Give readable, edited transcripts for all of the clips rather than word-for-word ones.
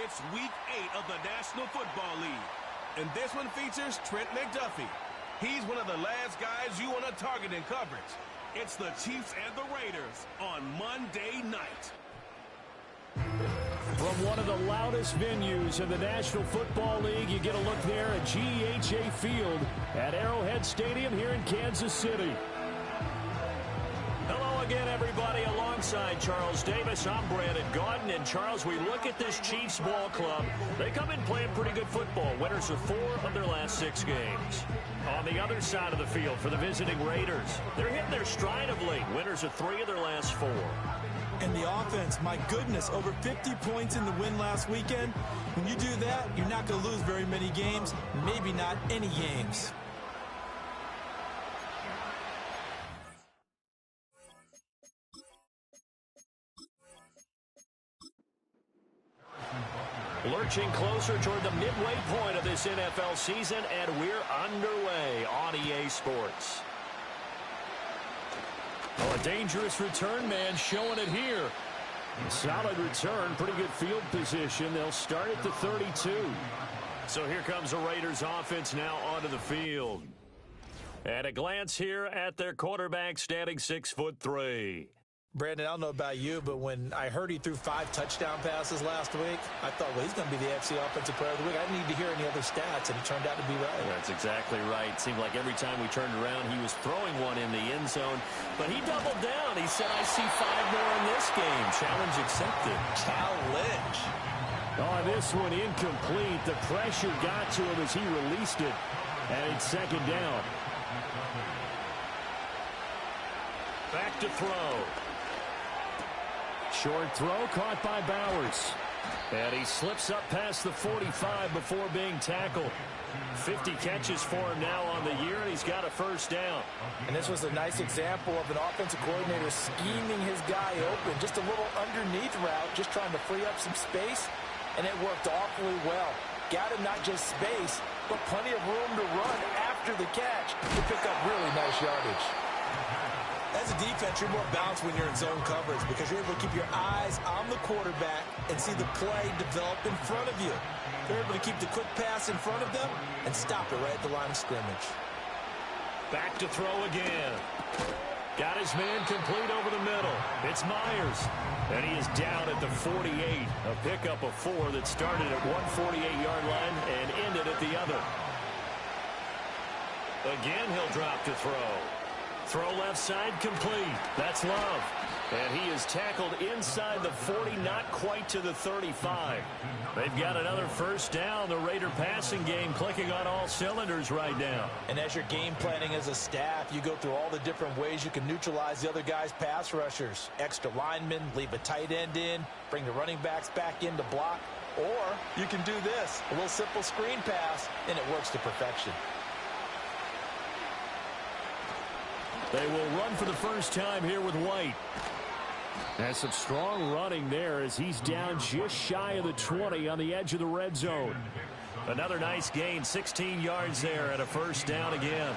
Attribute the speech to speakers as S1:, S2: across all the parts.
S1: It's Week 8 of the National Football League. And this one features Trent McDuffie. He's one of the last guys you want to target in coverage. It's the Chiefs and the Raiders on Monday night.
S2: From one of the loudest venues in the National Football League, you get a look there at GEHA Field at Arrowhead Stadium here in Kansas City. Hello again, everybody. Alongside Charles Davis, I'm Brandon Gaudin. And Charles, we look at this Chiefs ball club. They come in playing pretty good football. Winners of 4 of their last 6 games. On the other side of the field for the visiting Raiders, they're hitting their stride of late. Winners of 3 of their last 4.
S3: And the offense, my goodness, over 50 points in the win last weekend. When you do that, you're not going to lose very many games, maybe not any games.
S2: Lurching closer toward the midway point of this NFL season, and we're underway on EA Sports. Oh, a dangerous return man showing it here. Solid return, pretty good field position. They'll start at the 32. So here comes the Raiders offense now onto the field. At a glance here at their quarterback, standing 6'3".
S3: Brandon, I don't know about you, but when I heard he threw 5 touchdown passes last week, I thought, well, he's going to be the AFC Offensive Player of the Week. I didn't need to hear any other stats, and it turned out to be right.
S2: That's exactly right. It seemed like every time we turned around, he was throwing one in the end zone. But he doubled down. He said, I see 5 more in this game. Challenge accepted.
S3: Challenge.
S2: Oh, this one incomplete. The pressure got to him as he released it. And it's second down. Back to throw. Short throw caught by Bowers. And he slips up past the 45 before being tackled. 50 catches for him now on the year, and he's got a first down.
S3: And this was a nice example of an offensive coordinator scheming his guy open. Just a little underneath route, just trying to free up some space, and it worked awfully well. Got him not just space, but plenty of room to run after the catch to pick up really nice yardage. As a defense, you're more balanced when you're in zone coverage because you're able to keep your eyes on the quarterback and see the play develop in front of you. They're able to keep the quick pass in front of them and stop it right at the line of scrimmage.
S2: Back to throw again. Got his man complete over the middle. It's Myers. And he is down at the 48. A pickup of 4 that started at 148-yard line and ended at the other. Again, he'll drop to throw. Throw left side complete. That's Love. And he is tackled inside the 40, not quite to the 35. They've got another first down. The Raider passing game clicking on all cylinders right now.
S3: And as you're game planning as a staff, you go through all the different ways you can neutralize the other guy's pass rushers. Extra linemen, leave a tight end in, bring the running backs back in to block. Or you can do this, a little simple screen pass, and it works to perfection.
S2: They will run for the first time here with White. Has some strong running there as he's down just shy of the 20 on the edge of the red zone. Another nice gain, 16 yards there and a first down again.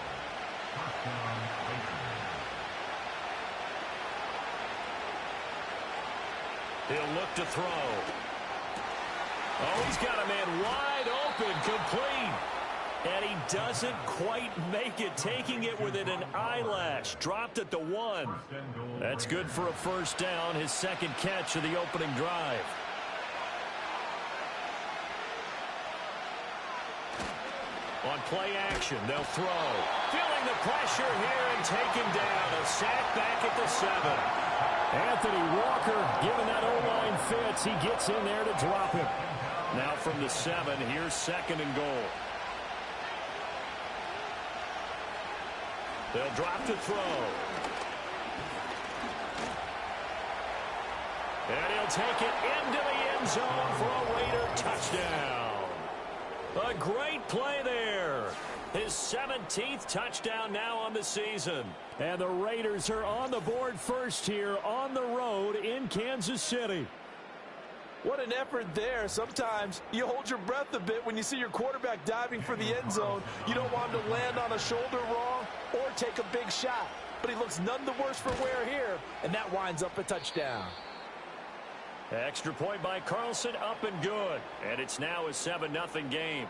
S2: He'll look to throw. Oh, he's got a man wide open, complete. And he doesn't quite make it, taking it within an eyelash. Dropped at the 1. That's good for a first down, his second catch of the opening drive. On play action, they'll throw. Feeling the pressure here and taken down. A sack back at the 7. Anthony Walker giving that O-line fits. He gets in there to drop him. Now from the 7, here's second and goal. They'll drop to throw. And he'll take it into the end zone for a Raider touchdown. A great play there. His 17th touchdown now on the season. And the Raiders are on the board first here on the road in Kansas City.
S3: What an effort there. Sometimes you hold your breath a bit when you see your quarterback diving for the end zone. You don't want him to land on a shoulder wrong or take a big shot. But he looks none the worse for wear here, and that winds up a touchdown.
S2: Extra point by Carlson, up and good. And it's now a 7-0 game.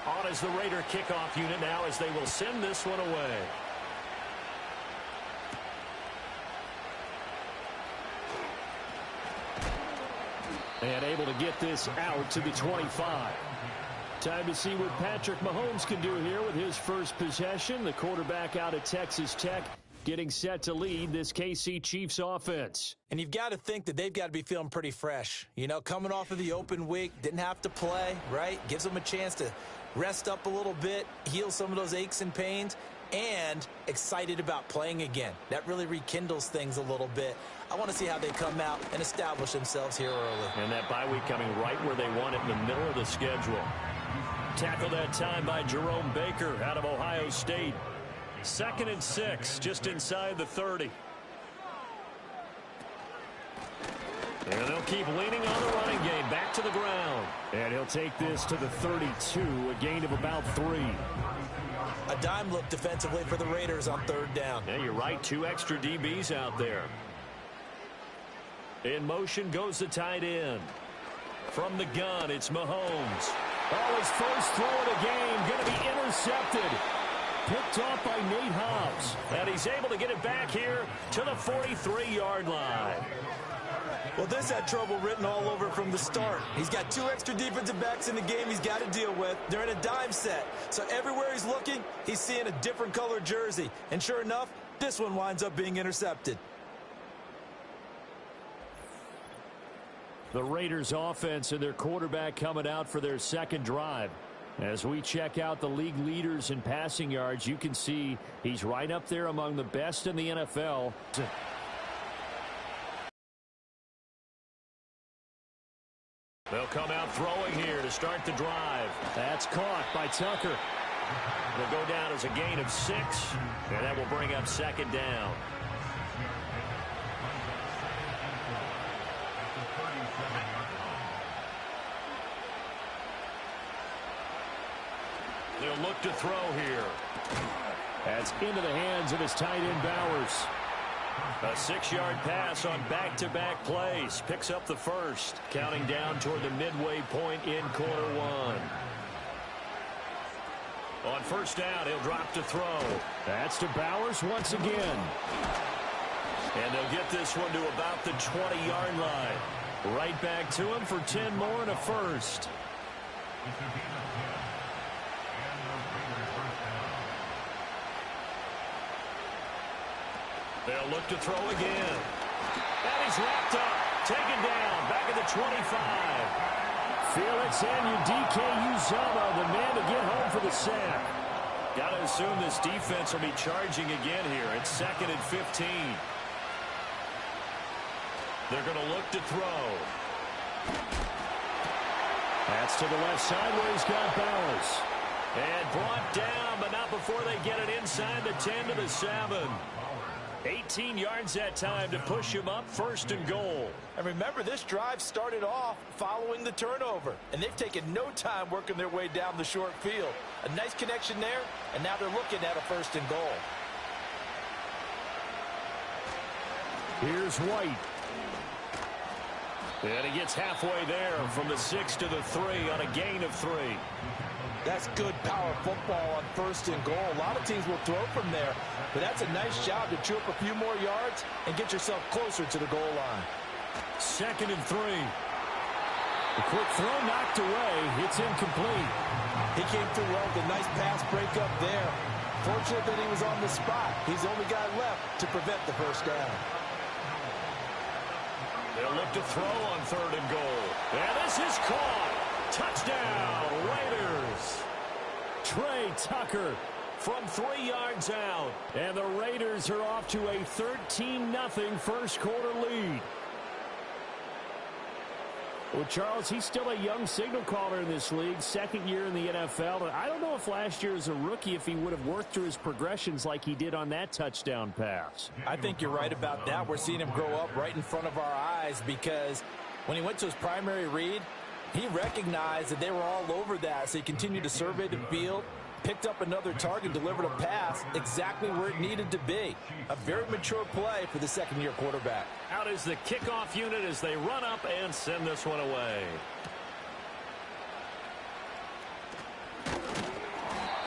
S2: On as the Raider kickoff unit now as they will send this one away. And able to get this out to the 25. Time to see what Patrick Mahomes can do here with his first possession. The quarterback out of Texas Tech getting set to lead this KC Chiefs offense.
S3: And you've got to think that they've got to be feeling pretty fresh. You know, coming off of the open week, didn't have to play, right? Gives them a chance to rest up a little bit, heal some of those aches and pains, and excited about playing again. That really rekindles things a little bit. I want to see how they come out and establish themselves here early.
S2: And that bye week coming right where they want it, in the middle of the schedule. Tackled that time by Jerome Baker out of Ohio State. 2nd and 6, just inside the 30. And they'll keep leaning on the running game. Back to the ground. And he'll take this to the 32, a gain of about 3.
S3: A dime look defensively for the Raiders on 3rd down.
S2: Yeah, you're right. 2 extra DBs out there. In motion goes the tight end. From the gun, it's Mahomes. Oh, his first throw of the game going to be intercepted. Picked off by Nate Hobbs. And he's able to get it back here to the 43-yard line.
S3: Well, this had trouble written all over from the start. He's got 2 extra defensive backs in the game he's got to deal with. They're in a dime set. So everywhere he's looking, he's seeing a different color jersey. And sure enough, this one winds up being intercepted.
S2: The Raiders offense and their quarterback coming out for their 2nd drive. As we check out the league leaders in passing yards, you can see he's right up there among the best in the NFL. They'll come out throwing here to start the drive. That's caught by Tucker. They'll go down as a gain of 6, and that will bring up 2nd down. They'll look to throw here. That's into the hands of his tight end Bowers. A 6-yard pass on back-to-back plays. Picks up the first. Counting down toward the midway point in quarter 1. On 1st down, he'll drop to throw. That's to Bowers once again. And they'll get this one to about the 20-yard line. Right back to him for 10 more and a first. They'll look to throw again. And he's wrapped up. Taken down. Back at the 25. Felix Anudike-Uzomah, the man to get home for the sack. Got to assume this defense will be charging again here. It's 2nd and 15. They're going to look to throw. That's to the left side where he's got Bowers. And brought down, but not before they get it inside the 10 to the 7. 18 yards that time to push him up 1st and goal.
S3: And remember, this drive started off following the turnover. And they've taken no time working their way down the short field. A nice connection there, and now they're looking at a 1st and goal.
S2: Here's White. And he gets halfway there from the 6 to the 3 on a gain of 3.
S3: That's good power football on 1st and goal. A lot of teams will throw from there, but that's a nice job to chew up a few more yards and get yourself closer to the goal line.
S2: 2nd and 3. The quick throw knocked away. It's incomplete.
S3: He came through well with a nice pass breakup there. Fortunate that he was on the spot. He's the only guy left to prevent the 1st down.
S2: They'll look to throw on 3rd and goal. And this is caught. Touchdown, Raiders. Trey Tucker from 3 yards out. And the Raiders are off to a 13-0 first quarter lead. Well, Charles, he's still a young signal caller in this league, 2nd year in the NFL. And I don't know if last year as a rookie, if he would have worked through his progressions like he did on that touchdown pass.
S3: I think you're right about that. We're seeing him grow up right in front of our eyes because when he went to his primary read, he recognized that they were all over that, so he continued to survey the field, Picked up another target, delivered a pass exactly where it needed to be. A very mature play for the second-year quarterback.
S2: Out is the kickoff unit as they run up and send this one away.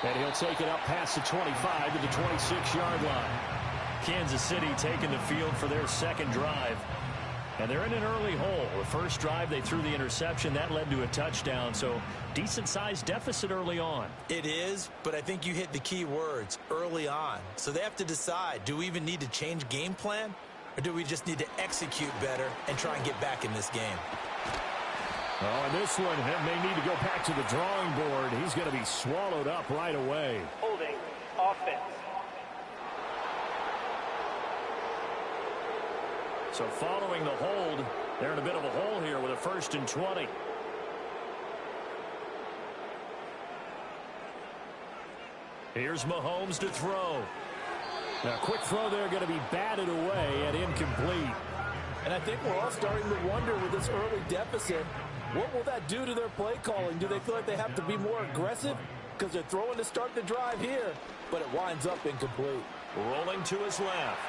S2: And he'll take it up past the 25 to the 26-yard line. Kansas City taking the field for their second drive. And they're in an early hole. The first drive, they threw the interception. That led to a touchdown. So decent-sized deficit early on.
S3: It is, but I think you hit the key words, early on. So they have to decide, do we even need to change game plan? Or do we just need to execute better and try and get back in this game?
S2: Oh, and this one may need to go back to the drawing board. He's going to be swallowed up right away.
S4: Holding offense.
S2: So following the hold, they're in a bit of a hole here with a 1st and 20. Here's Mahomes to throw. Now, quick throw there going to be batted away and incomplete.
S3: And I think we're all starting to wonder with this early deficit, what will that do to their play calling? Do they feel like they have to be more aggressive? Because they're throwing to start the drive here, but it winds up incomplete.
S2: Rolling to his left.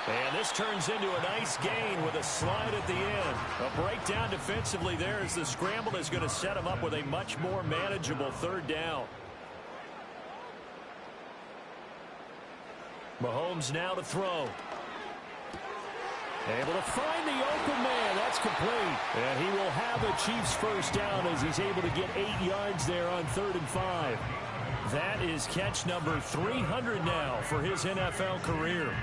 S2: And this turns into a nice gain with a slide at the end. A breakdown defensively there as the scramble is going to set him up with a much more manageable 3rd down. Mahomes now to throw. Able to find the open man. That's complete. And he will have a Chiefs 1st down as he's able to get 8 yards there on 3rd and 5. That is catch number 300 now for his NFL career.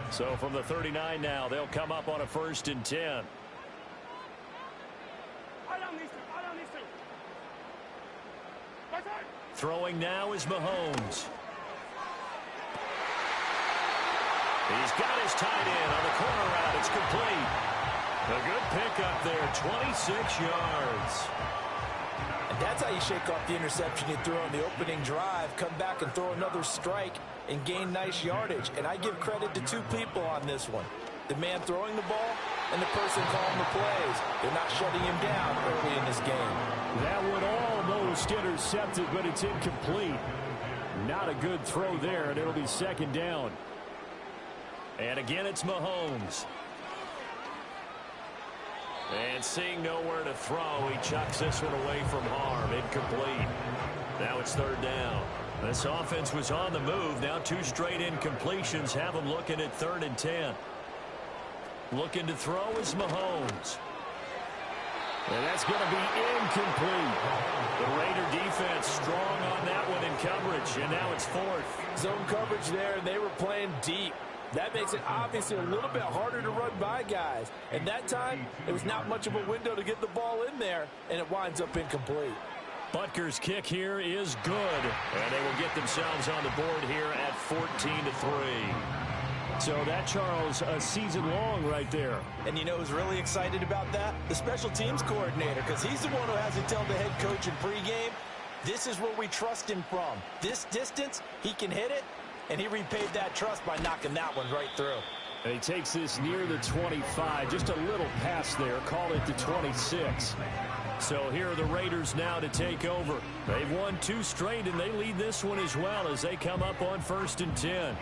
S2: So from the 39 now, they'll come up on a 1st and 10. Throwing now is Mahomes. He's got his tight end on the corner route. It's complete. A good pickup there, 26 yards.
S3: And that's how you shake off the interception you threw on the opening drive, come back and throw another strike and gain nice yardage. And I give credit to 2 people on this one. The man throwing the ball and the person calling the plays. They're not shutting him down early in this game.
S2: That one almost intercepted, but it's incomplete. Not a good throw there, and it'll be 2nd down. And again, it's Mahomes. And seeing nowhere to throw, he chucks this one away from harm. Incomplete. Now it's 3rd down. This offense was on the move. Now 2 straight incompletions have them looking at 3rd and 10. Looking to throw is Mahomes. And that's going to be incomplete. The Raider defense strong on that one in coverage, and now it's 4th.
S3: Zone coverage there, and they were playing deep. That makes it obviously a little bit harder to run by guys. And that time, it was not much of a window to get the ball in there, and it winds up incomplete.
S2: Butker's kick here is good, and they will get themselves on the board here at 14-3. So that, Charles, a season long right there.
S3: And you know who's really excited about that? The special teams coordinator, because he's the one who has to tell the head coach in pregame, this is where we trust him from. This distance, he can hit it, and he repaid that trust by knocking that one right through.
S2: And he takes this near the 25, just a little pass there, call it the 26. So here are the Raiders now to take over. They've won 2 straight, and they lead this one as well as they come up on 1st and 10.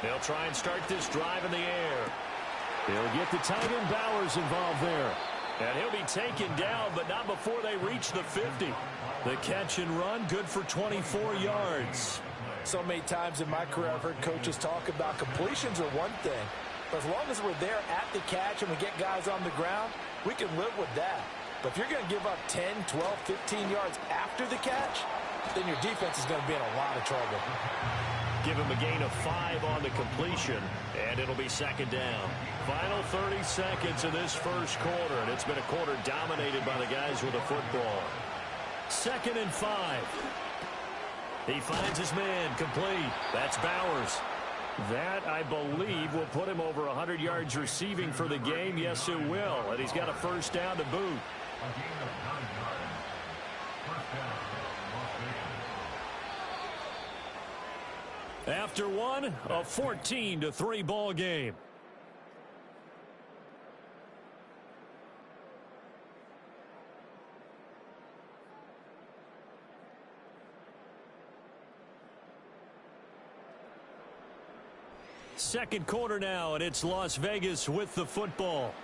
S2: They'll try and start this drive in the air. They'll get the tight end Bowers involved there. And he'll be taken down, but not before they reach the 50. The catch and run, good for 24 yards.
S3: So many times in my career I've heard coaches talk about completions are one thing. But as long as we're there at the catch and we get guys on the ground, we can live with that. But if you're going to give up 10, 12, 15 yards after the catch, then your defense is going to be in a lot of trouble.
S2: Give him a gain of 5 on the completion, and it'll be 2nd down. Final 30 seconds of this first quarter, and it's been a quarter dominated by the guys with the football. 2nd and 5. He finds his man, complete. That's Bowers. That, I believe, will put him over 100 yards receiving for the game. Yes, it will, and he's got a 1st down to boot. After one, a 14-3 ball game. Second quarter now, and it's Las Vegas with the football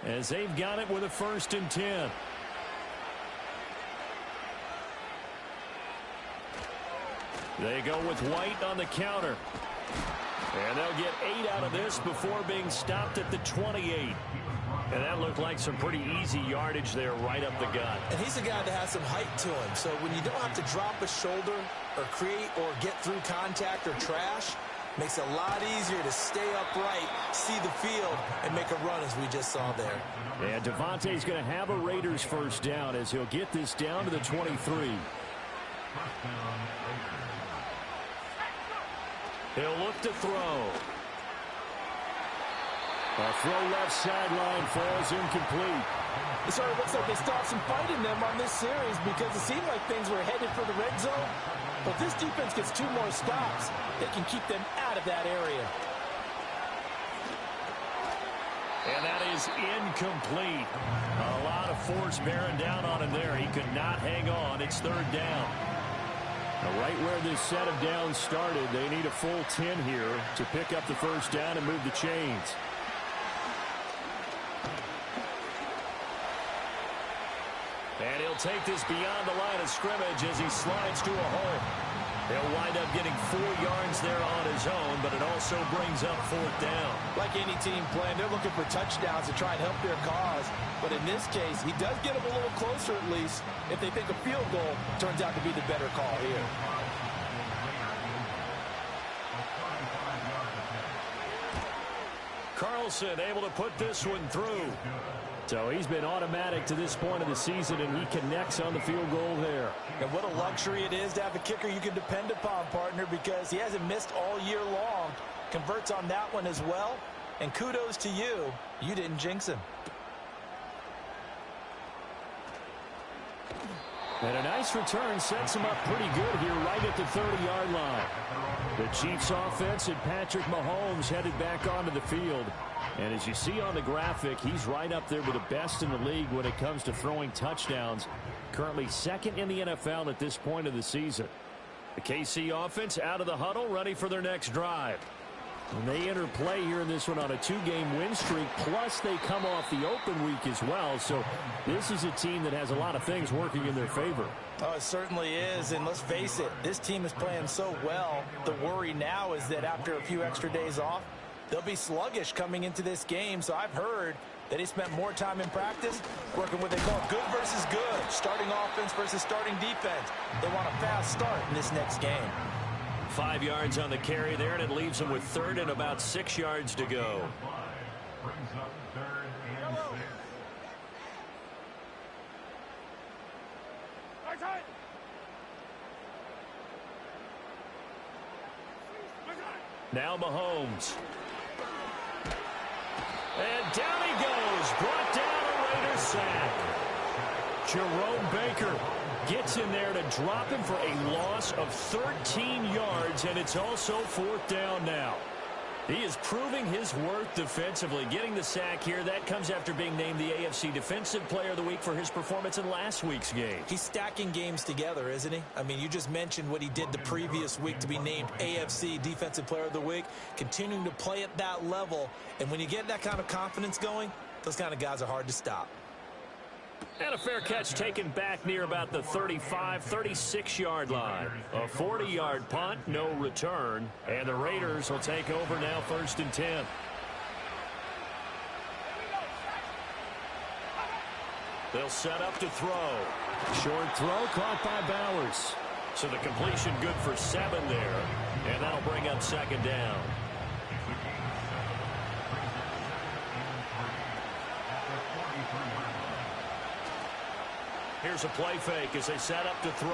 S2: as they've got it with a 1st and 10. They go with White on the counter. And they'll get 8 out of this before being stopped at the 28. And that looked like some pretty easy yardage there right up the gut.
S3: And he's a guy that has some height to him. So when you don't have to drop a shoulder or create or get through contact or trash, makes it a lot easier to stay upright, see the field, and make a run as we just saw there.
S2: And Devontae's going to have a Raiders 1st down as he'll get this down to the 23. He'll look to throw. A throw left sideline falls incomplete.
S3: It sort of looks like they stopped some fight in them on this series because it seemed like things were headed for the red zone. But if this defense gets 2 more stops, they can keep them out of that area.
S2: And that is incomplete. A lot of force bearing down on him there. He could not hang on. It's 3rd down. Now, right where this set of downs started, they need a full 10 here to pick up the 1st down and move the chains. And he'll take this beyond the line of scrimmage as he slides to a hole. He'll wind up getting 4 yards there on his own, but it also brings up 4th down.
S3: Like any team playing, they're looking for touchdowns to try and help their cause. But in this case, he does get them a little closer at least if they think a field goal turns out to be the better call here.
S2: Carlson able to put this one through. So he's been automatic to this point of the season, and he connects on the field goal there.
S3: And what a luxury it is to have a kicker you can depend upon, partner, because he hasn't missed all year long. Converts on that one as well. And kudos to you. You didn't jinx him.
S2: And a nice return sets him up pretty good here right at the 30-yard line. The Chiefs offense and Patrick Mahomes headed back onto the field. And as you see on the graphic, he's right up there with the best in the league when it comes to throwing touchdowns. Currently 2nd in the NFL at this point of the season. The KC offense out of the huddle, ready for their next drive. And they enter play here in this one on a 2-game win streak, plus they come off the open week as well. So this is a team that has a lot of things working in their favor.
S3: Oh, it certainly is, and let's face it, this team is playing so well. The worry now is that after a few extra days off, they'll be sluggish coming into this game. So I've heard that he spent more time in practice working what they call good versus good, starting offense versus starting defense. They want a fast start in this next game.
S2: 5 yards on the carry there, and it leaves them with 3rd and about 6 yards to go. Now Mahomes. And down he goes. Brought down a Raiders sack. Jerome Baker gets in there to drop him for a loss of 13 yards, and it's also 4th down now. He is proving his worth defensively, getting the sack here. That comes after being named the AFC Defensive Player of the Week for his performance in last week's game.
S3: He's stacking games together, isn't he? I mean, you just mentioned what he did the previous week to be named AFC Defensive Player of the Week, continuing to play at that level. And when you get that kind of confidence going, those kind of guys are hard to stop.
S2: And a fair catch taken back near about the 35, 36-yard line. A 40-yard punt, no return. And the Raiders will take over now 1st and 10. They'll set up to throw. Short throw caught by Bowers. So the completion good for 7 there. And that'll bring up 2nd down. Here's a play fake as they set up to throw.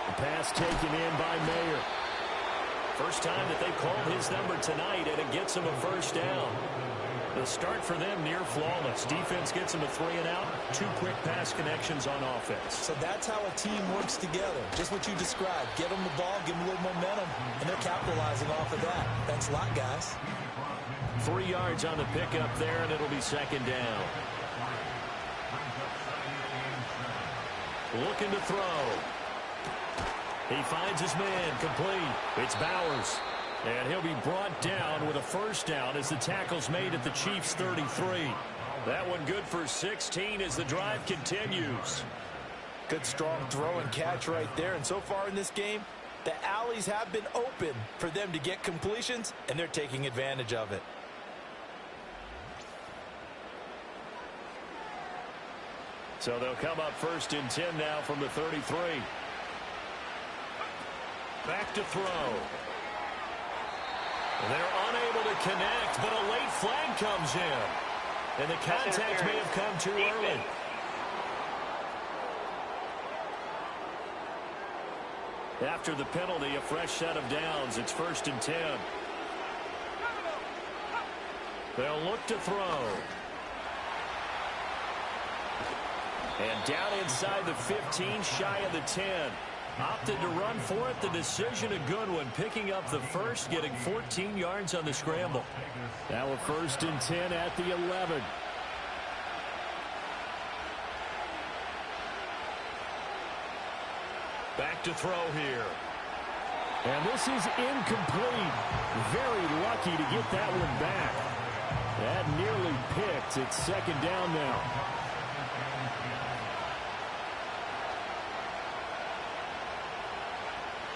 S2: The pass taken in by Mayer. First time that they've called his number tonight, and it gets him a 1st down. The start for them near flawless. Defense gets them a 3-and-out. 2 quick pass connections on offense.
S3: So that's how a team works together. Just what you described. Get them the ball, give them a little momentum, and they're capitalizing off of that. Thanks a lot, guys.
S2: 3 yards on the pickup there, and it'll be 2nd down. Looking to throw. He finds his man, complete. It's Bowers. And he'll be brought down with a 1st down as the tackle's made at the Chiefs' 33. That one good for 16 as the drive continues.
S3: Good strong throw and catch right there. And so far in this game, the alleys have been open for them to get completions, and they're taking advantage of it.
S2: So they'll come up 1st and 10 now from the 33. Back to throw. They're unable to connect, but a late flag comes in. And the contact may have come too early. After the penalty, a fresh set of downs. It's 1st and 10. They'll look to throw. And down inside the 15, shy of the 10. Opted to run for it. The decision a good one. Picking up the 1st, getting 14 yards on the scramble. Now a 1st and 10 at the 11. Back to throw here. And this is incomplete. Very lucky to get that one back. That nearly picked. It's 2nd down now.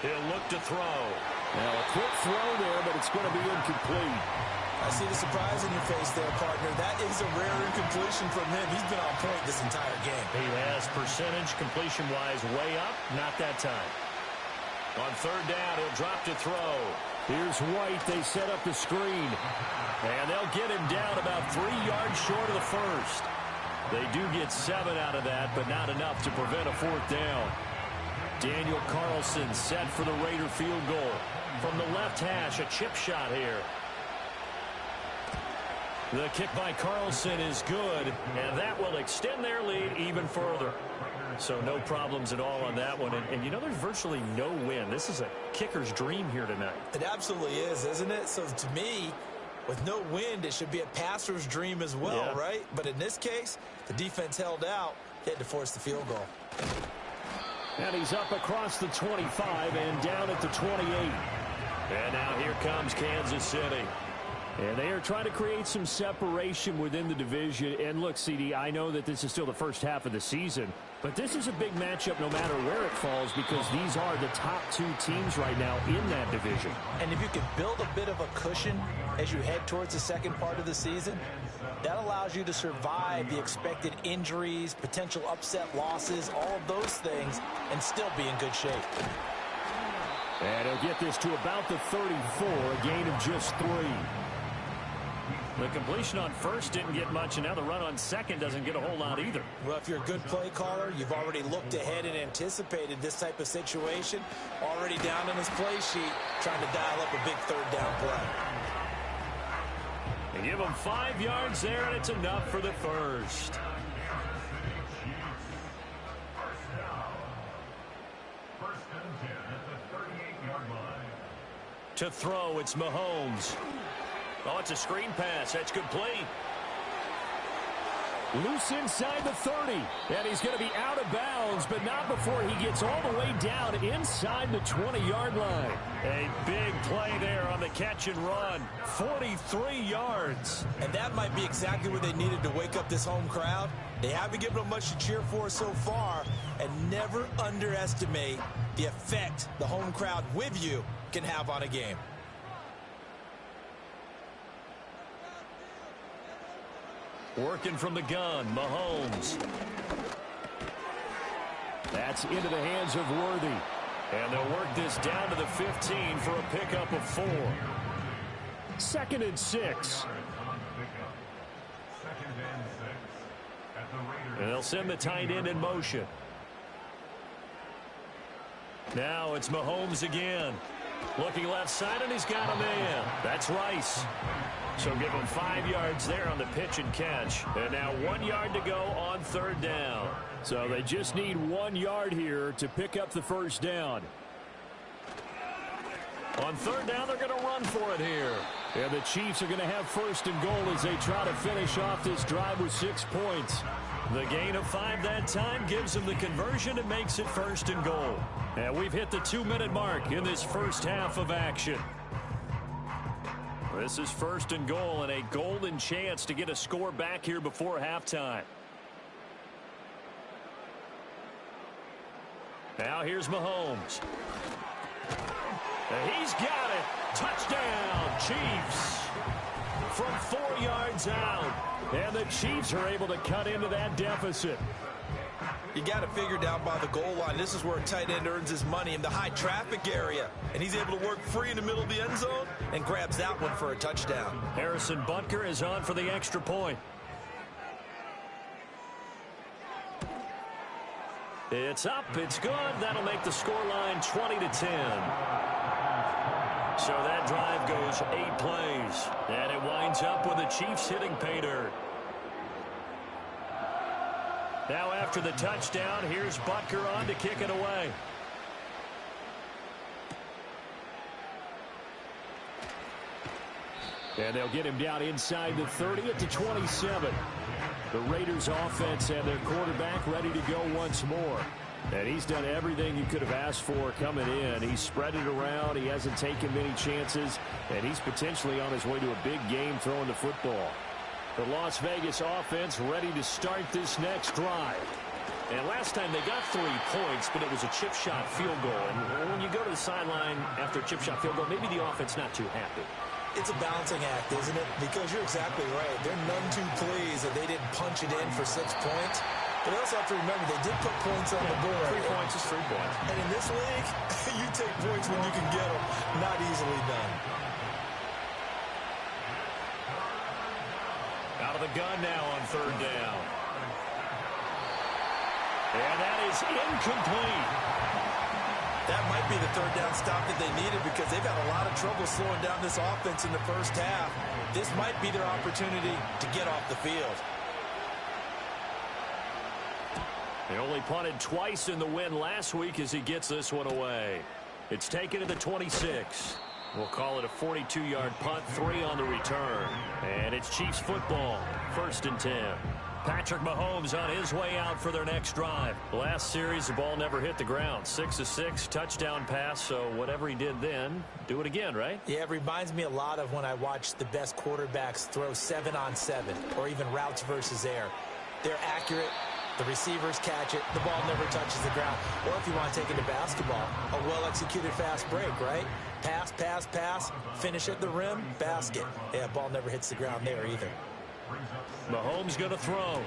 S2: He'll look to throw. Now a quick throw there, but it's going to be incomplete.
S3: I see the surprise in your face there, partner. That is a rare incompletion from him. He's been on point this entire game.
S2: He has percentage completion-wise way up. Not that time. On 3rd down, he'll drop to throw. Here's White. They set up the screen. And they'll get him down about 3 yards short of the 1st. They do get 7 out of that, but not enough to prevent a 4th down. Daniel Carlson set for the Raider field goal. From the left hash, a chip shot here. The kick by Carlson is good, and that will extend their lead even further. So no problems at all on that one. And you know, there's virtually no wind. This is a kicker's dream here tonight.
S3: It absolutely is, isn't it? So to me, with no wind, it should be a passer's dream as well, right? But in this case, the defense held out. They had to force the field goal.
S2: And he's up across the 25 and down at the 28. And now here comes Kansas City. And they are trying to create some separation within the division. And look, CD, I know that this is still the first half of the season, but this is a big matchup no matter where it falls because these are the top 2 teams right now in that division.
S3: And if you can build a bit of a cushion as you head towards the second part of the season, that allows you to survive the expected injuries, potential upset losses, all of those things, and still be in good shape.
S2: And he'll get this to about the 34, a gain of just 3. The completion on 1st didn't get much, and now the run on 2nd doesn't get a whole lot either.
S3: Well, if you're a good play caller, you've already looked ahead and anticipated this type of situation. Already down on his play sheet, trying to dial up a big 3rd down play.
S2: They give him 5 yards there, and it's enough for the 1st. To throw, it's Mahomes. Oh, it's a screen pass. That's complete. Loose inside the 30. And he's going to be out of bounds, but not before he gets all the way down inside the 20-yard line. A big play there on the catch and run. 43 yards.
S3: And that might be exactly what they needed to wake up this home crowd. They haven't given them much to cheer for so far. And never underestimate the effect the home crowd with you can have on a game.
S2: Working from the gun, Mahomes. That's into the hands of Worthy. And they'll work this down to the 15 for a pickup of 4. 2nd and 6. And they'll send the tight end in motion. Now it's Mahomes again. Looking left side, and he's got a man. That's Rice. So give him 5 yards there on the pitch and catch. And now 1 yard to go on third down.
S5: So they just need 1 yard here to pick up the first down.
S2: On third down, they're going to run for it here.
S5: And the Chiefs are going to have first and goal as they try to finish off this drive with 6 points.
S2: The gain of 5 that time gives them the conversion and makes it first and goal. And we've hit the 2-minute mark in this first half of action. This is first and goal and a golden chance to get a score back here before halftime. Now here's Mahomes. And he's got it. Touchdown, Chiefs. From 4 yards out. And the Chiefs are able to cut into that deficit.
S3: You got to figure down by the goal line. This is where a tight end earns his money, in the high traffic area. And he's able to work free in the middle of the end zone and grabs that one for a touchdown.
S2: Harrison Butker is on for the extra point. It's up. It's good. That'll make the scoreline 20-10. So that drive goes 8 plays. And it winds up with the Chiefs hitting pay dirt. Now after the touchdown, here's Butker on to kick it away.
S5: And they'll get him down inside the 30 at the 27. The Raiders offense and their quarterback ready to go once more. And he's done everything you could have asked for coming in. He's spread it around. He hasn't taken many chances. And he's potentially on his way to a big game throwing the football. The Las Vegas offense ready to start this next drive.
S2: And last time they got 3 points, but it was a chip shot field goal. And when you go to the sideline after a chip shot field goal, maybe the offense not too happy.
S3: It's a balancing act, isn't it? Because you're exactly right. They're none too pleased that they didn't punch it in for 6 points. But they also have to remember they did put points on the board.
S2: 3 points is 3 points.
S3: And in this league, you take points when you can get them. Not easily done.
S2: Out of the gun now on third down. And that is incomplete.
S3: That might be the third down stop that they needed because they've had a lot of trouble slowing down this offense in the first half. This might be their opportunity to get off the field.
S2: They only punted twice in the win last week as he gets this one away. It's taken to the 26. We'll call it a 42-yard punt, 3 on the return. And it's Chiefs football, 1st and 10. Patrick Mahomes on his way out for their next drive. Last series, the ball never hit the ground. 6 of 6, touchdown pass, so whatever he did then, do it again, right?
S3: Yeah, it reminds me a lot of when I watched the best quarterbacks throw 7-on-7 or even routes versus air. They're accurate. The receivers catch it. The ball never touches the ground. Or if you want to take it to basketball, a well-executed fast break, right? Pass, pass, pass, finish at the rim, basket. Yeah, ball never hits the ground there either.
S2: Mahomes going to throw.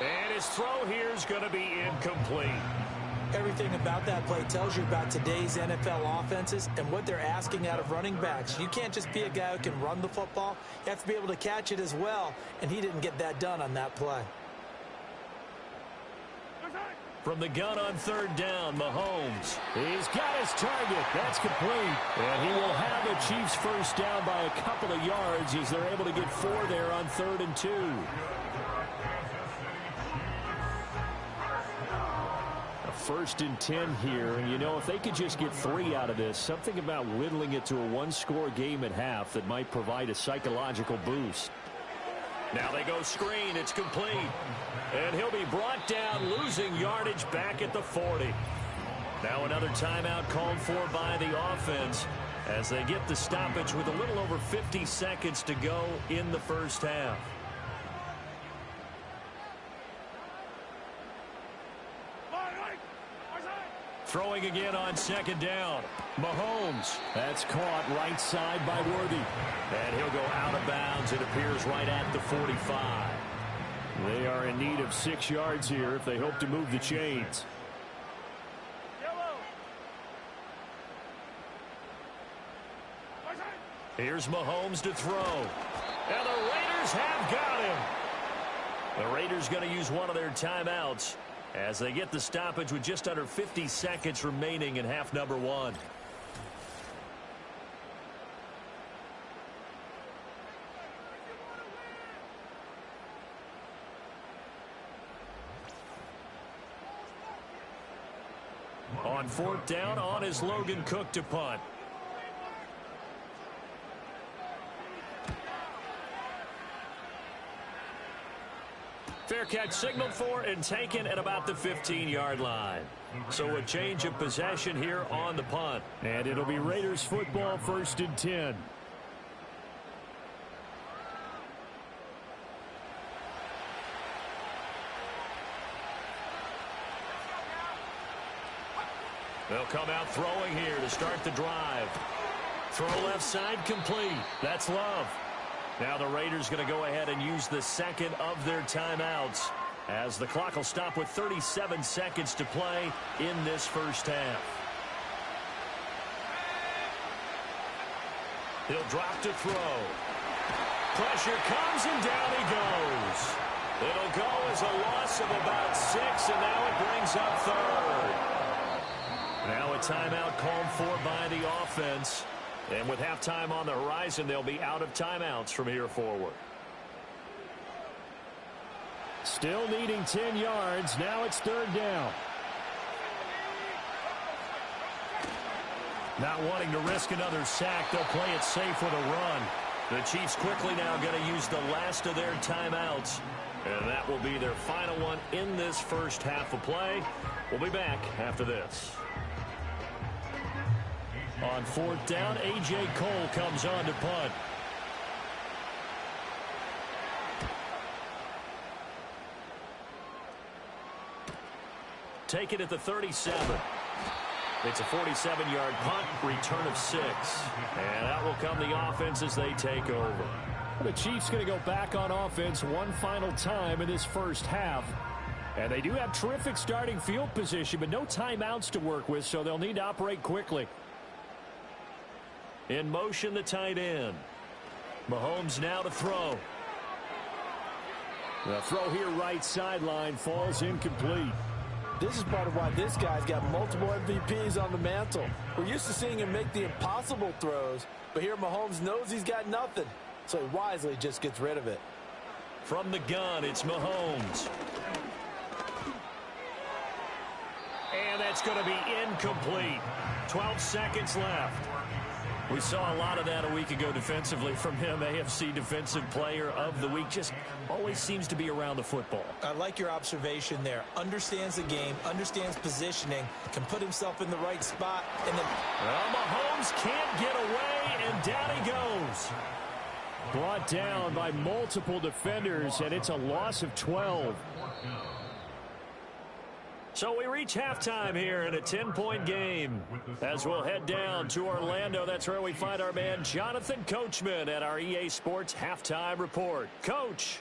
S2: And his throw here is going to be incomplete.
S3: Everything about that play tells you about today's NFL offenses and what they're asking out of running backs. You can't just be a guy who can run the football. You have to be able to catch it as well, and he didn't get that done on that play.
S2: From the gun on third down, Mahomes.
S5: He's got his target. That's complete. And he will have the Chiefs first down by a couple of yards as they're able to get 4 there on 3rd and 2. A 1st and 10 here. And, you know, if they could just get 3 out of this, something about whittling it to a 1-score game at half that might provide a psychological boost.
S2: Now they go screen. It's complete. And he'll be brought down, losing yardage back at the 40. Now another timeout called for by the offense as they get the stoppage with a little over 50 seconds to go in the first half. Throwing again on 2nd down. Mahomes.
S5: That's caught right side by Worthy.
S2: And he'll go out of bounds. It appears right at the 45.
S5: They are in need of 6 yards here if they hope to move the chains.
S2: Here's Mahomes to throw. And the Raiders have got him. The Raiders going to use one of their timeouts as they get the stoppage with just under 50 seconds remaining in half number 1. On 4th down, on is Logan Cook to punt. Fair catch signaled for and taken at about the 15-yard line. So a change of possession here on the punt.
S5: And it'll be Raiders football, 1st and 10.
S2: They'll come out throwing here to start the drive. Throw left side complete. That's Love. Now the Raiders going to go ahead and use the second of their timeouts as the clock will stop with 37 seconds to play in this first half. He'll drop to throw. Pressure comes and down he goes. It'll go as a loss of about 6, and now it brings up 3rd. Now a timeout called for by the offense. And with halftime on the horizon, they'll be out of timeouts from here forward.
S5: Still needing 10 yards. Now it's 3rd down.
S2: Not wanting to risk another sack, they'll play it safe with a run. The Chiefs quickly now going to use the last of their timeouts. And that will be their final one in this first half of play. We'll be back after this. On 4th down, A.J. Cole comes on to punt. Take it at the 37. It's a 47-yard punt, return of 6. And out will come the offense as they take over.
S5: The Chiefs going to go back on offense one final time in this first half. And they do have terrific starting field position, but no timeouts to work with, so they'll need to operate quickly.
S2: In motion, the tight end. Mahomes now to throw.
S5: The throw here right sideline falls incomplete.
S3: This is part of why this guy's got multiple MVPs on the mantle. We're used to seeing him make the impossible throws, but here Mahomes knows he's got nothing, so he wisely just gets rid of it.
S2: From the gun, it's Mahomes. And that's going to be incomplete. 12 seconds left. We saw a lot of that a week ago defensively from him. AFC Defensive Player of the Week. Just always seems to be around the football.
S3: I like your observation there. Understands the game, understands positioning, can put himself in the right spot. And then
S2: Mahomes can't get away, and down he goes.
S5: Brought down by multiple defenders, and it's a loss of 12.
S2: So we reach halftime here in a 10-point game. As we'll head down to Orlando, that's where we find our man Jonathan Coachman at our EA Sports Halftime Report. Coach.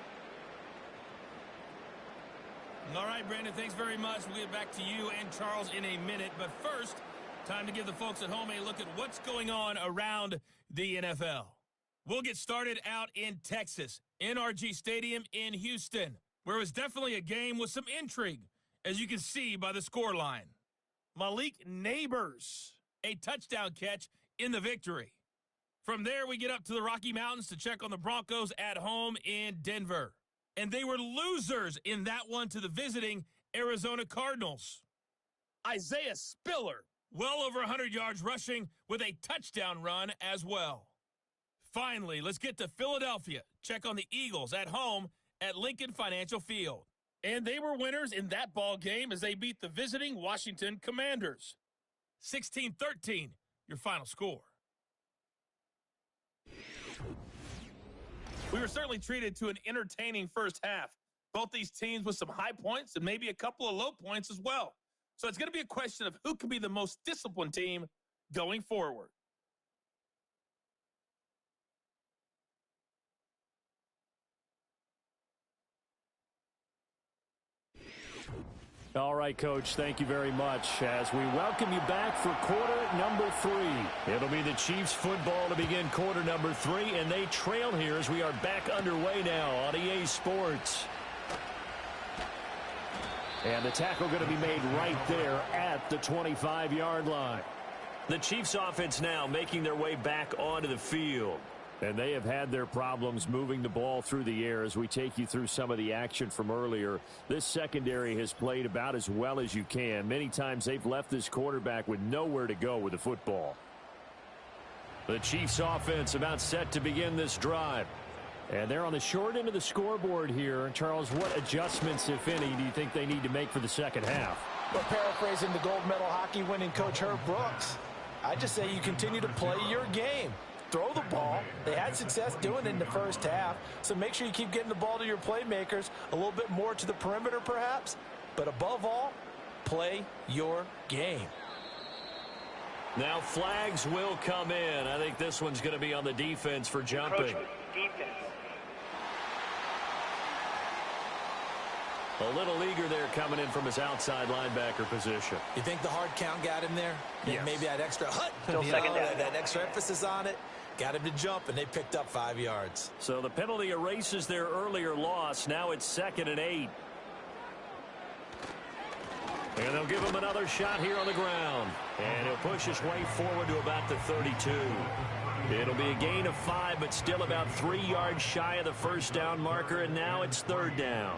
S1: All right, Brandon, thanks very much. We'll get back to you and Charles in a minute. But first, time to give the folks at home a look at what's going on around the NFL. We'll get started out in Texas, NRG Stadium in Houston, where it was definitely a game with some intrigue, as you can see by the scoreline. Malik Neighbors, a touchdown catch in the victory. From there, we get up to the Rocky Mountains to check on the Broncos at home in Denver. And they were losers in that one to the visiting Arizona Cardinals. Isaiah Spiller, well over 100 yards rushing with a touchdown run as well. Finally, let's get to Philadelphia. Check on the Eagles at home at Lincoln Financial Field. And they were winners in that ball game as they beat the visiting Washington Commanders. 16-13, your final score. We were certainly treated to an entertaining first half. Both these teams with some high points and maybe a couple of low points as well. So it's going to be a question of who can be the most disciplined team going forward.
S5: All right, Coach, thank you very much as we welcome you back for quarter number 3.
S2: It'll be the Chiefs football to begin quarter number 3, and they trail here as we are back underway now on EA Sports.
S5: And the tackle going to be made right there at the 25-yard line.
S2: The Chiefs offense now making their way back onto the field.
S5: And they have had their problems moving the ball through the air as we take you through some of the action from earlier. This secondary has played about as well as you can. Many times they've left this quarterback with nowhere to go with the football. The Chiefs offense about set to begin this drive. And they're on the short end of the scoreboard here. Charles, what adjustments, if any, do you think they need to make for the second half?
S3: Well, paraphrasing the gold medal hockey winning coach Herb Brooks, I just say you continue to play your game. Throw the ball. They had success doing it in the first half, so make sure you keep getting the ball to your playmakers, a little bit more to the perimeter perhaps, but above all, play your game.
S2: Now flags will come in. I think this one's going to be on the defense for jumping.
S4: Defense.
S2: A little eager there coming in from his outside linebacker position.
S3: You think the hard count got him there?
S2: Yes.
S3: Maybe that extra
S4: Still second down.
S3: that extra emphasis on it. Got him to jump, and they picked up 5 yards.
S2: So the penalty erases their earlier loss. Now it's 2nd and 8. And they'll give him another shot here on the ground. And he'll push his way forward to about the 32. It'll be a gain of 5, but still about 3 yards shy of the first down marker, and now it's 3rd down.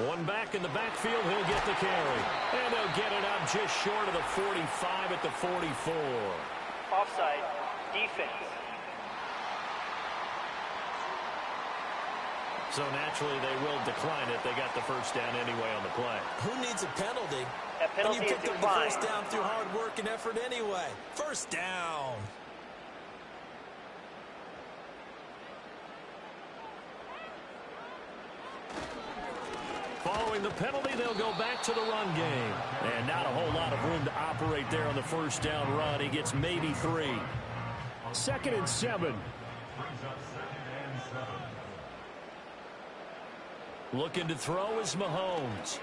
S2: One back in the backfield, he'll get the carry. And they'll get it out just short of the 45 at the 44.
S4: Offside. Defense.
S2: So naturally they will decline it. They got the first down anyway on the play.
S3: Who needs a penalty?
S4: That penalty
S3: when you
S4: is
S3: picked up the
S4: declined.
S3: first down through hard work and effort anyway. First down.
S2: Following the penalty, they'll go back to the run game. And not a whole lot of room to operate there on the first down run. He gets maybe 3.
S5: 2nd and 7.
S2: Looking to throw is Mahomes.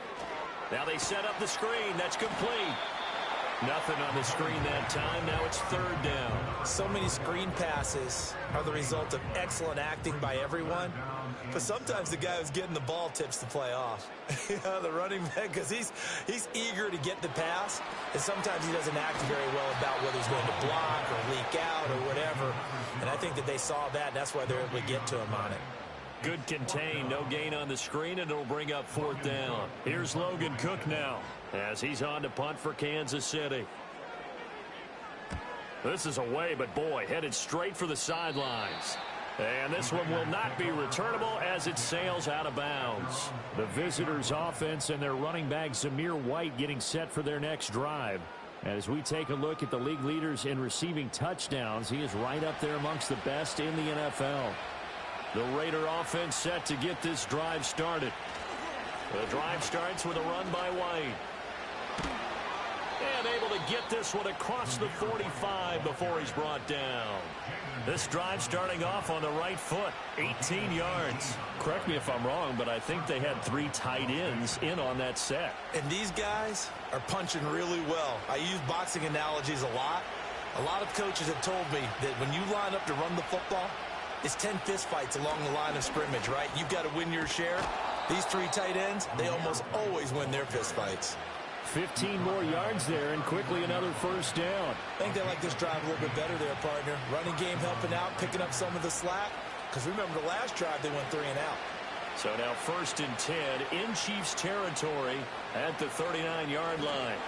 S2: Now they set up the screen. That's complete. Nothing on the screen that time. Now it's 3rd down.
S3: So many screen passes are the result of excellent acting by everyone. But sometimes the guy who's getting the ball tips the play off. The running back, because he's eager to get the pass. And sometimes he doesn't act very well about whether he's going to block or leak out or whatever. And I think that they saw that. That's why they're able to get to him on it.
S2: Good contain. No gain on the screen, and it'll bring up 4th down. Here's Logan Cook now as he's on to punt for Kansas City. This is away, but boy, headed straight for the sidelines. And this one will not be returnable as it sails out of bounds.
S5: The visitors' offense and their running back Zamir White getting set for their next drive. As we take a look at the league leaders in receiving touchdowns, he is right up there amongst the best in the NFL.
S2: The Raider offense set to get this drive started. The drive starts with a run by White. And able to get this one across the 45 before he's brought down. This drive starting off on the right foot, 18 yards. Correct me if I'm wrong, but I think they had 3 tight ends in on that set.
S3: And these guys are punching really well. I use boxing analogies a lot. A lot of coaches have told me that when you line up to run the football, it's 10 fist fights along the line of scrimmage, right? You've got to win your share. These 3 tight ends, they almost always win their fist fights.
S5: 15 more yards there and quickly another first down.
S3: I think they like this drive a little bit better there, partner. Running game helping out, picking up some of the slack. Because remember the last drive, they went 3 and out.
S2: So now 1st and 10 in Chiefs territory at the 39-yard line.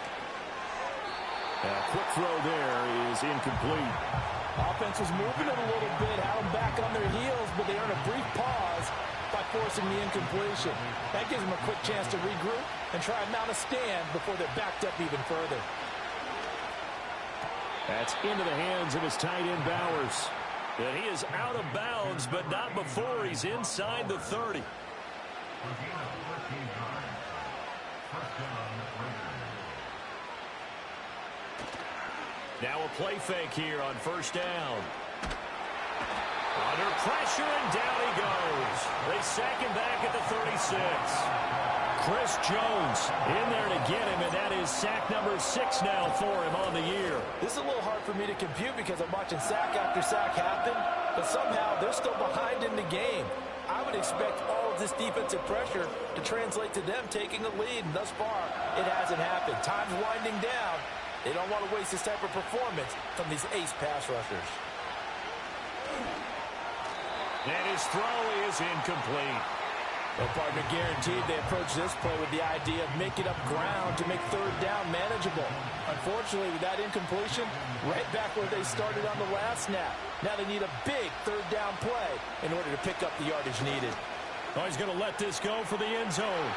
S5: A quick throw there is incomplete.
S3: Offense was moving it a little bit, had them back on their heels, but they earned a brief pause by forcing the incompletion. That gives them a quick chance to regroup and try and mount a stand before they're backed up even further.
S5: That's into the hands of his tight end Bowers.
S2: And he is out of bounds, but not before he's inside the 30. Now a play fake here on 1st down. Under pressure, and down he goes. They sack him back at the 36. Chris Jones in there to get him, and that is sack number 6 now for him on the year.
S3: This is a little hard for me to compute because I'm watching sack after sack happen, but somehow they're still behind in the game. I would expect all of this defensive pressure to translate to them taking the lead, and thus far, it hasn't happened. Time's winding down, They don't want to waste this type of performance from these ace pass rushers.
S2: And his throw is incomplete.
S3: Well, partner, guaranteed they approach this play with the idea of making up ground to make third down manageable. Unfortunately, with that incompletion, right back where they started on the last snap. Now they need a big third down play in order to pick up the yardage needed.
S2: Oh, he's going to let this go for the end zone.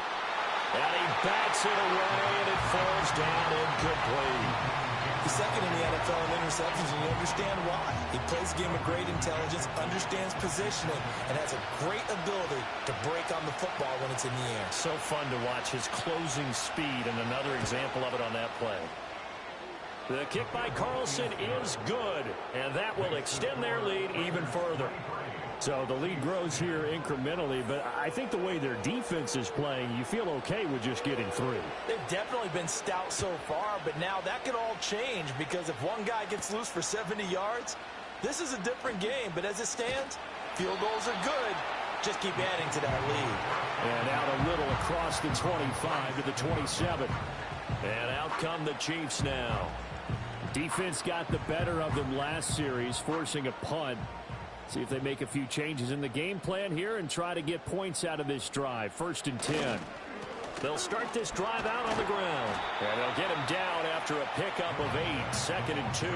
S2: And he bats it away, and it falls down incomplete.
S6: He's second in the NFL in interceptions, and you understand why. He plays the game with great intelligence, understands positioning, and has a great ability to break on the football when it's in the air.
S2: So fun to watch his closing speed, and another example of it on that play. The kick by Carlson is good, and that will extend their lead even further.
S5: So the lead grows here incrementally, but I think the way their defense is playing, you feel okay with just getting 3.
S3: They've definitely been stout so far, but now that could all change because if one guy gets loose for 70 yards, this is a different game. But as it stands, field goals are good. Just keep adding to that lead.
S5: And out a little across the 25 to the 27.
S2: And out come the Chiefs now.
S5: Defense got the better of them last series, forcing a punt. See if they make a few changes in the game plan here and try to get points out of this drive. 1st and 10.
S2: They'll start this drive out on the ground.
S5: And they'll get him down after a pickup of 8. 2nd and 2.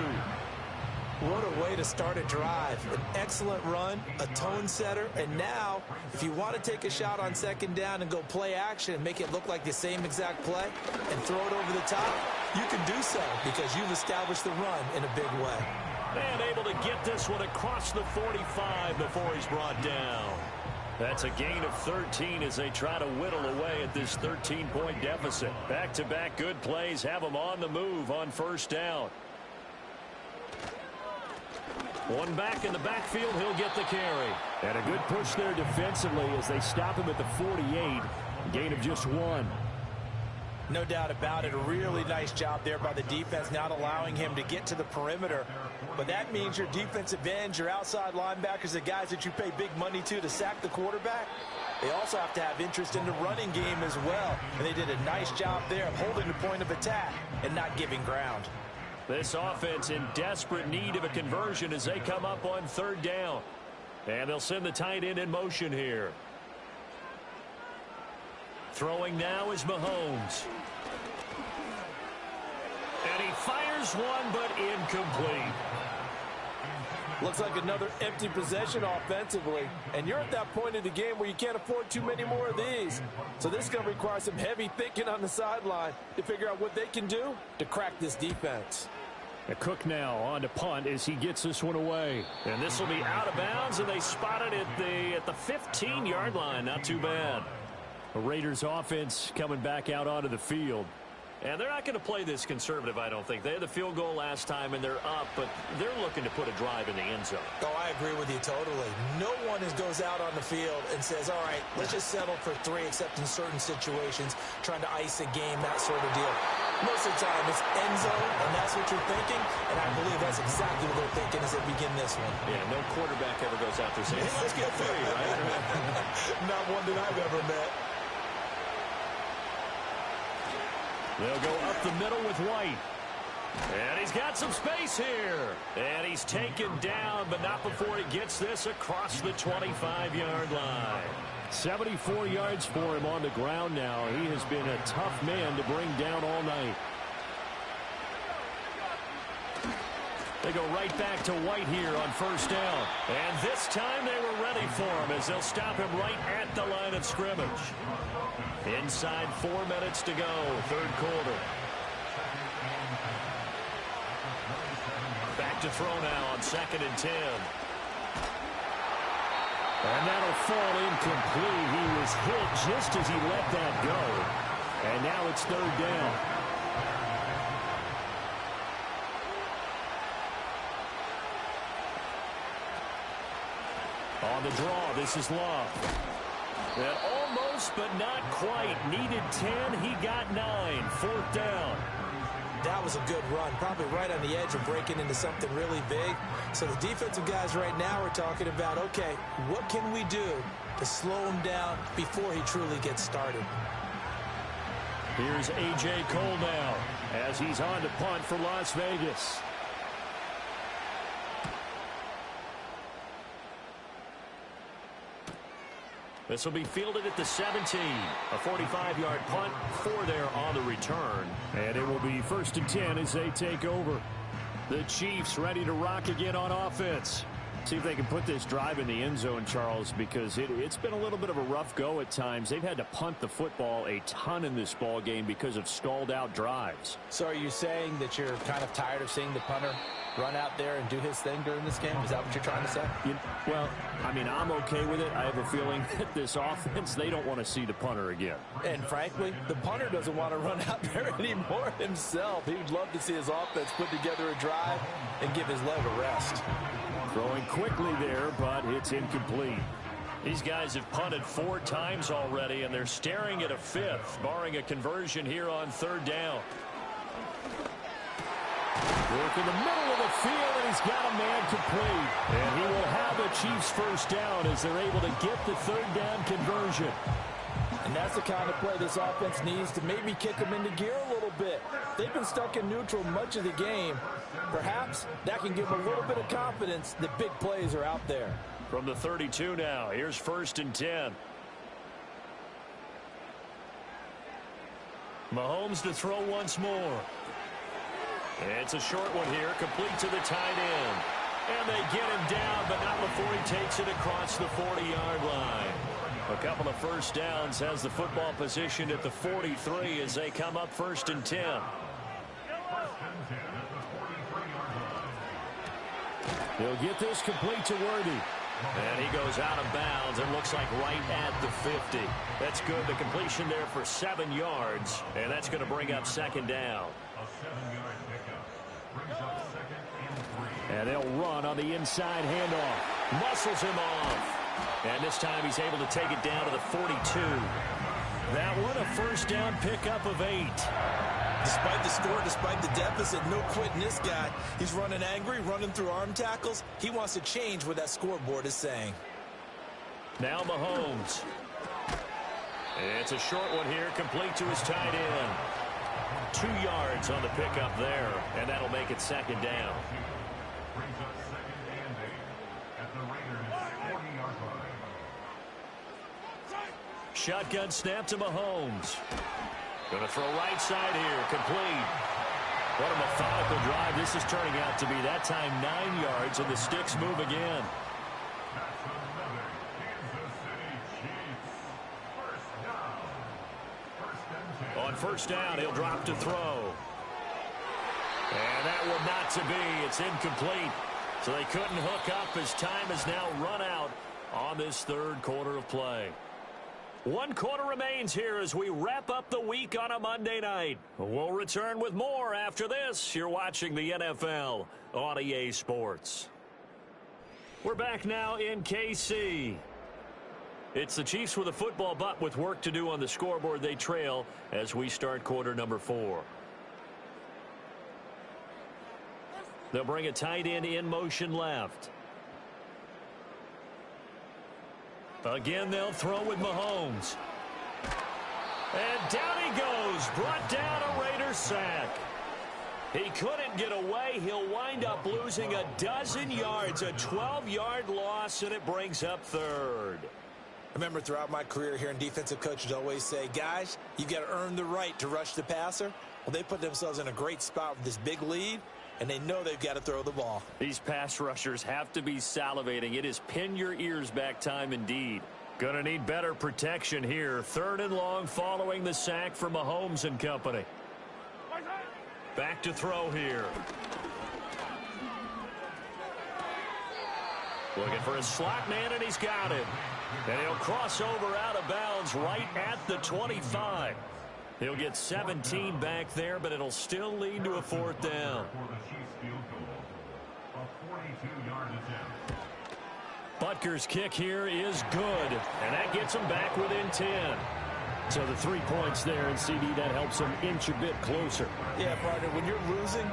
S6: What a way to start a drive. An excellent run, a tone setter, and now, if you want to take a shot on 2nd down and go play action and make it look like the same exact play and throw it over the top, you can do so because you've established the run in a big way.
S2: And able to get this one across the 45 before he's brought down. That's a gain of 13 as they try to whittle away at this 13-point deficit. Back-to-back good plays have them on the move on 1st down. One back in the backfield, he'll get the carry.
S5: And a good push there defensively as they stop him at the 48. Gain of just 1.
S3: No doubt about it. A really nice job there by the defense, not allowing him to get to the perimeter. But that means your defensive ends, your outside linebackers, the guys that you pay big money to sack the quarterback, they also have to have interest in the running game as well. And they did a nice job there of holding the point of attack and not giving ground.
S2: This offense in desperate need of a conversion as they come up on 3rd down. And they'll send the tight end in motion here. Throwing now is Mahomes. And he fires one, but incomplete.
S3: Looks like another empty possession offensively. And you're at that point in the game where you can't afford too many more of these. So this is going to require some heavy thinking on the sideline to figure out what they can do to crack this defense.
S5: A Cook now on to punt as he gets this one away.
S2: And this will be out of bounds, and they spot it at the 15-yard line. Not too bad.
S5: The Raiders offense coming back out onto the field.
S2: And they're not going to play this conservative, I don't think. They had the field goal last time, and they're up, but they're looking to put a drive in the end zone.
S6: Oh, I agree with you totally. No one goes out on the field and says, all right, let's just settle for 3, except in certain situations, trying to ice a game, that sort of deal. Most of the time, it's end zone, and that's what you're thinking, and I believe that's exactly what they're thinking as they begin this one.
S2: Yeah, no quarterback ever goes out there saying, hey, let's get 3, right?
S6: Not one that I've ever met.
S2: They'll go up the middle with White. And he's got some space here. And he's taken down, but not before he gets this across the 25-yard line.
S5: 74 yards for him on the ground now. He has been a tough man to bring down all night.
S2: They go right back to White here on 1st down. And this time they were ready for him as they'll stop him right at the line of scrimmage. Inside 4 minutes to go, 3rd quarter. Back to throw now on 2nd and 10.
S5: And that'll fall incomplete. He was hit just as he let that go. And now it's 3rd down. On the draw, this is Love.
S2: And almost, but not quite. Needed 10, he got 9. 4th down.
S6: That was a good run, probably right on the edge of breaking into something really big. So the defensive guys right now are talking about, okay, what can we do to slow him down before he truly gets started?
S5: Here's A.J. Cole now as he's on to punt for Las Vegas. This will be fielded at the 17. A 45-yard punt for there on the return. And it will be 1st and 10 as they take over. The Chiefs ready to rock again on offense. See if they can put this drive in the end zone, Charles, because it's been a little bit of a rough go at times. They've had to punt the football a ton in this ball game because of stalled out drives.
S3: So are you saying that you're kind of tired of seeing the punter run out there and do his thing during this game? Is that what you're trying to say?
S5: Well, I mean, I'm okay with it. I have a feeling that this offense, they don't want to see the punter again.
S3: And frankly, the punter doesn't want to run out there anymore himself. He would love to see his offense put together a drive and give his leg a rest.
S5: Throwing quickly there, but it's incomplete. These guys have punted 4 times already, and they're staring at a 5th, barring a conversion here on 3rd down. Work in the middle of the field, and he's got a man complete. And he will have the Chiefs 1st down as they're able to get the 3rd down conversion.
S3: And that's the kind of play this offense needs to maybe kick them into gear a little bit. They've been stuck in neutral much of the game. Perhaps that can give them a little bit of confidence that big plays are out there.
S5: From the 32 now, here's 1st and 10. Mahomes to throw once more. It's a short one here, complete to the tight end. And they get him down, but not before he takes it across the 40-yard line. A couple of 1st downs, has the football position at the 43 as they come up 1st and 10. He'll get this complete to Worthy. And he goes out of bounds. It looks like right at the 50. That's good. The completion there for 7 yards. And that's going to bring up 2nd down. And they'll run on the inside handoff. Muscles him off. And this time he's able to take it down to the 42. That one a 1st down pickup of 8.
S6: Despite the score, despite the deficit, no quitting this guy. He's running angry, running through arm tackles. He wants to change what that scoreboard is saying.
S5: Now Mahomes. It's a short one here, complete to his tight end. 2 yards on the pickup there, and that'll make it 2nd down. Shotgun snap to Mahomes. Going to throw right side here, complete. What a methodical drive this is turning out to be. That time 9 yards, and the sticks move again. On 1st down, he'll drop to throw. And that will not to be. It's incomplete. So they couldn't hook up as time has now run out on this 3rd quarter of play. 1 quarter remains here as we wrap up the week on a Monday night. We'll return with more after this. You're watching the NFL on EA Sports. We're back now in KC. It's the Chiefs with a football, but with work to do on the scoreboard. They trail as we start quarter number 4. They'll bring a tight end in motion left. Again, they'll throw with Mahomes. And down he goes. Brought down a Raider sack. He couldn't get away. He'll wind up losing a dozen yards. A 12-yard loss, and it brings up 3rd.
S6: Remember, throughout my career here in defensive coaches always say, guys, you got to earn the right to rush the passer. Well, they put themselves in a great spot with this big lead, and they know they've got to throw the ball.
S5: These pass rushers have to be salivating. It is pin your ears back time indeed. Gonna need better protection here. 3rd and long following the sack for Mahomes and company. Back to throw here. Looking for a slot man, and he's got it. And he'll cross over out of bounds right at the 25. He'll get 17 back there, but it'll still lead to a 4th down. Butker's kick here is good, and that gets him back within 10. So the 3 points there, and CD, that helps him inch a bit closer.
S6: Yeah, partner, when you're losing,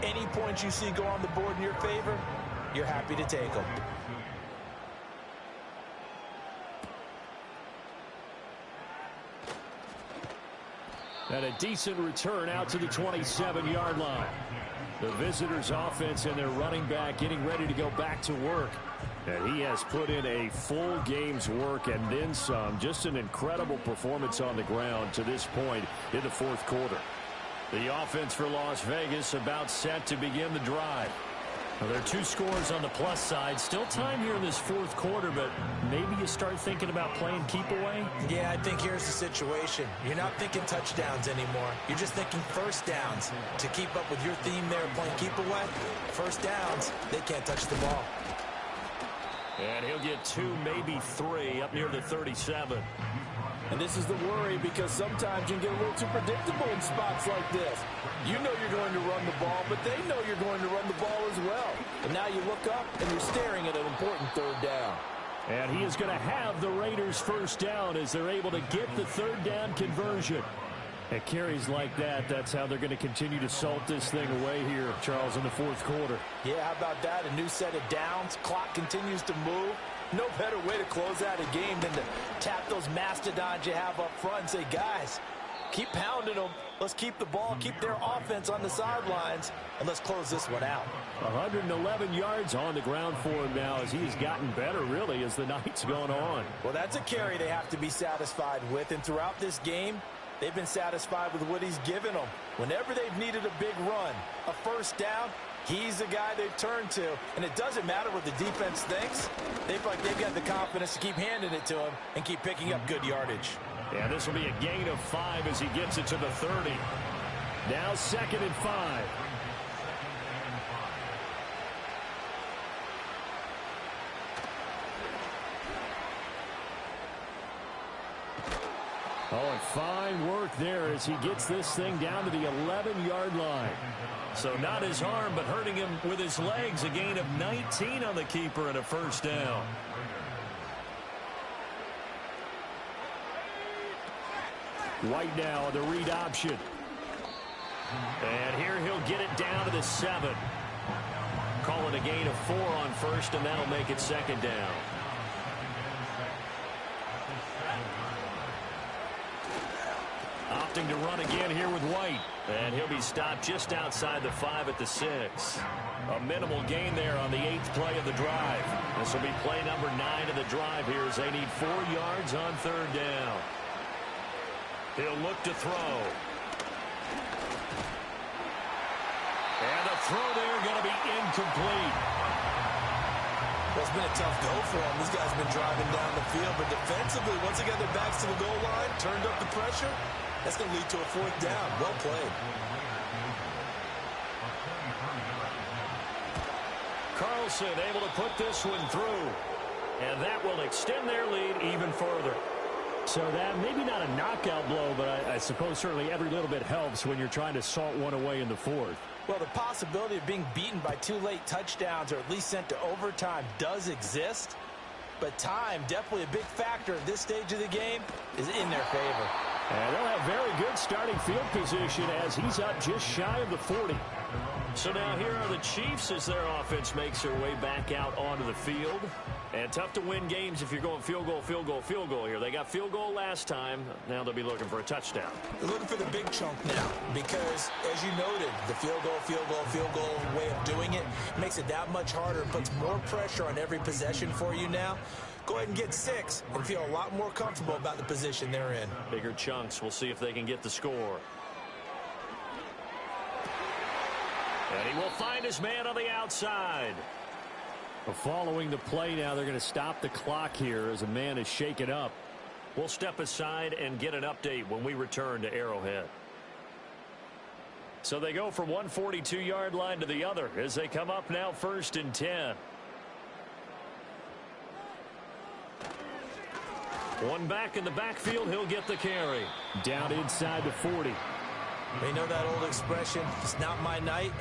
S6: any points you see go on the board in your favor, you're happy to take them.
S5: And a decent return out to the 27-yard line. The visitors' offense and their running back getting ready to go back to work. And he has put in a full game's work and then some. Just an incredible performance on the ground to this point in the fourth quarter. The offense for Las Vegas about set to begin the drive.
S2: Well, there are 2 scores on the plus side. Still time here in this fourth quarter, but maybe you start thinking about playing keep away?
S6: Yeah, I think here's the situation. You're not thinking touchdowns anymore. You're just thinking first downs. To keep up with your theme there, playing keep away, first downs, they can't touch the ball.
S2: And he'll get 2, maybe 3 up near the 37.
S3: And this is the worry, because sometimes you can get a little too predictable in spots like this. You know you're going to run the ball, but they know you're going to run the ball as well. And now you look up, and you're staring at an important third down.
S5: And he is going to have the Raiders first down as they're able to get the third down conversion. At carries like that, that's how they're going to continue to salt this thing away here, Charles, in the fourth quarter.
S3: Yeah, how about that? A new set of downs. Clock continues to move. No better way to close out a game than to tap those mastodons you have up front and say, guys, keep pounding them. Let's keep the ball, keep their offense on the sidelines, and let's close this one out.
S5: 111 yards on the ground for him now as he's gotten better, really, as the night's gone on.
S3: Well, that's a carry they have to be satisfied with, and throughout this game, they've been satisfied with what he's given them. Whenever they've needed a big run, a first down, he's the guy they've turned to. And it doesn't matter what the defense thinks. They've got the confidence to keep handing it to him and keep picking up good yardage.
S5: Yeah, this will be a gain of 5 as he gets it to the 30. Now 2nd and 5. Oh, and fine work there as he gets this thing down to the 11-yard line.
S2: So not his arm, but hurting him with his legs. A gain of 19 on the keeper and a first down.
S5: White now on the read option.
S2: And here he'll get it down to the 7. Call it a gain of 4 on first, and that'll make it 2nd down. Opting to run again here with White. And he'll be stopped just outside the 5 at the 6. A minimal gain there on the 8th play of the drive. This will be play number 9 of the drive here as they need 4 yards on 3rd down. He'll look to throw. And the throw there going to be incomplete.
S6: Well, it's been a tough go for him. These guys have been driving down the field, but defensively, once they got their backs to the goal line, turned up the pressure, that's going to lead to a 4th down. Well played.
S2: Carlson able to put this one through. And that will extend their lead even further.
S5: So that maybe not a knockout blow, but I suppose certainly every little bit helps when you're trying to salt one away in the 4th.
S3: Well, the possibility of being beaten by 2 late touchdowns or at least sent to overtime does exist. But time, definitely a big factor at this stage of the game, is in their favor.
S5: And they'll have very good starting field position as he's up just shy of the 40.
S2: So now here are the Chiefs as their offense makes their way back out onto the field. And tough to win games if you're going field goal, field goal, field goal here. They got field goal last time. Now they'll be looking for a touchdown.
S6: They're looking for the big chunk now because, as you noted, the field goal way of doing it makes it that much harder and puts more pressure on every possession for you now. Go ahead and get 6 and feel a lot more comfortable about the position they're in.
S2: Bigger chunks. We'll see if they can get the score. And he will find his man on the outside.
S5: Following the play now, they're going to stop the clock here as a man is shaken up.
S2: We'll step aside and get an update when we return to Arrowhead. So they go from one 42-yard line to the other as they come up now 1st and 10. One back in the backfield, he'll get the carry.
S5: Down inside the 40.
S6: They know that old expression, it's not my night.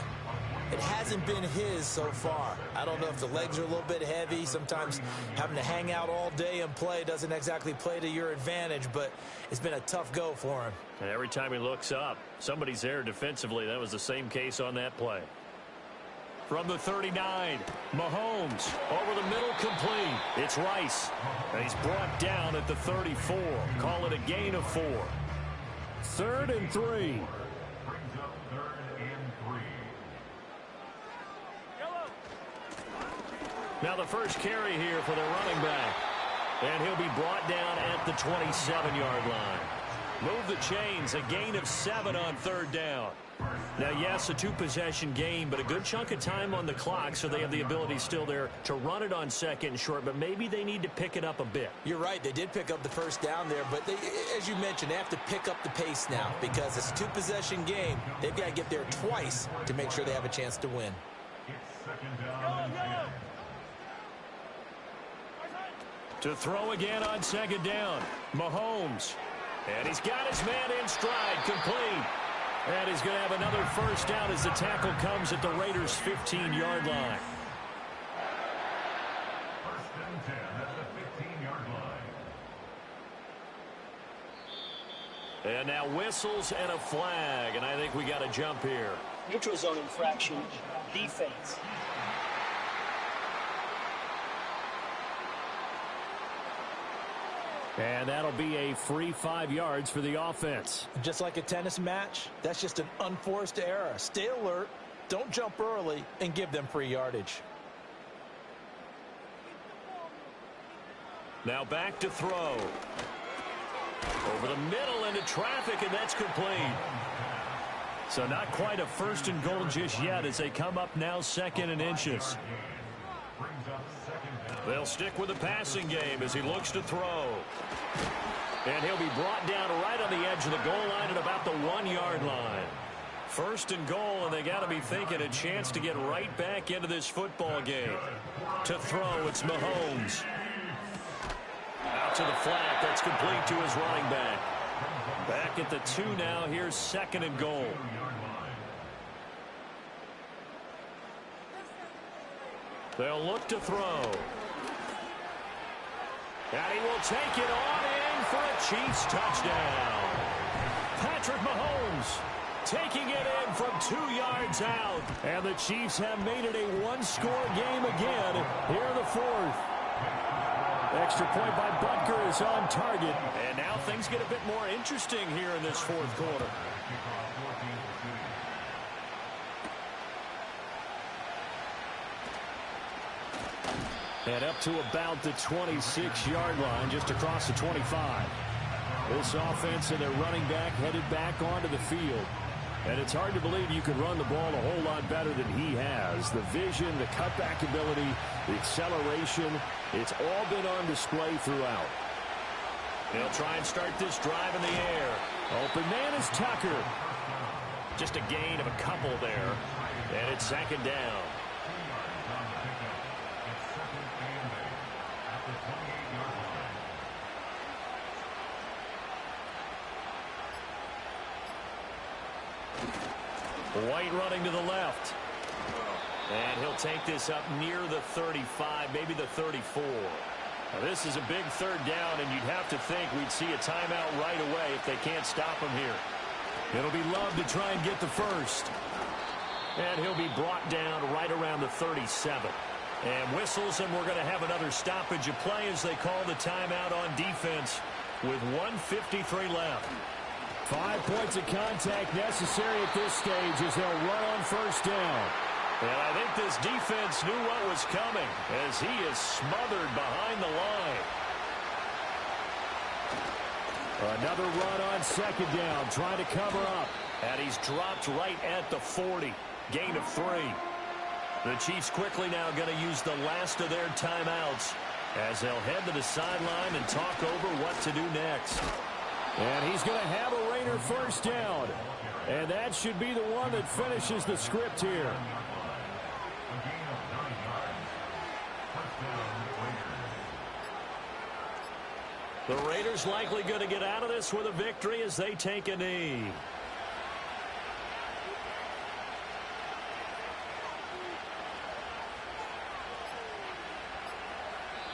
S6: It hasn't been his so far. I don't know if the legs are a little bit heavy. Sometimes having to hang out all day and play doesn't exactly play to your advantage, but it's been a tough go for him.
S2: And every time he looks up, somebody's there defensively. That was the same case on that play. From the 39, Mahomes over the middle, complete. It's Rice, and he's brought down at the 34. Call it a gain of 4.
S5: 3rd and 3. Now the first carry here for the running back. And he'll be brought down at the 27-yard line. Move the chains, a gain of 7 on 3rd down. Now, yes, a 2-possession game, but a good chunk of time on the clock, so they have the ability still there to run it on 2nd and short, but maybe they need to pick it up a bit.
S6: You're right. They did pick up the first down there, but they, as you mentioned, they have to pick up the pace now because it's a 2-possession game. They've got to get there twice to make sure they have a chance to win.
S5: To throw again on 2nd down, Mahomes. And he's got his man in stride, complete. And he's going to have another first down as the tackle comes at the Raiders' 15-yard line.
S7: First and 10 at the 15-yard line.
S5: And now whistles and a flag, and I think we got a jump here.
S4: Neutral zone infraction, defense.
S5: And that'll be a free 5 yards for the offense.
S6: Just like a tennis match, that's just an unforced error. Stay alert, don't jump early, and give them free yardage.
S5: Now back to throw. Over the middle into traffic, and that's complete. So not quite a 1st and goal just yet as they come up now 2nd and inches. They'll stick with the passing game as he looks to throw. And he'll be brought down right on the edge of the goal line at about the 1-yard line. 1st and goal, and they got to be thinking a chance to get right back into this football game. To throw, it's Mahomes. Out to the flat, that's complete to his running back. Back at the 2 now, here's 2nd and goal. They'll look to throw. And he will take it on in for a Chiefs touchdown. Patrick Mahomes taking it in from 2 yards out. And the Chiefs have made it a 1-score game again here in the 4th. Extra point by Butker is on target. And now things get a bit more interesting here in this 4th quarter. And up to about the 26-yard line, just across the 25. This offense and their running back headed back onto the field. And it's hard to believe you could run the ball a whole lot better than he has. The vision, the cutback ability, the acceleration, it's all been on display throughout. They'll try and start this drive in the air. Open man is Tucker. Just a gain of a couple there. And it's 2nd down. White running to the left. And he'll take this up near the 35, maybe the 34. Now this is a big 3rd down, and you'd have to think we'd see a timeout right away if they can't stop him here. It'll be Love to try and get the first. And he'll be brought down right around the 37. And whistles, and we're going to have another stoppage of play as they call the timeout on defense with 1:53 left. 5 points of contact necessary at this stage as they'll run on 1st down. And I think this defense knew what was coming as he is smothered behind the line. Another run on 2nd down, trying to cover up. And he's dropped right at the 40. Gain of 3. The Chiefs quickly now going to use the last of their timeouts as they'll head to the sideline and talk over what to do next. And he's going to have a Raider 1st down. And that should be the one that finishes the script here. The Raiders likely going to get out of this with a victory as they take a knee.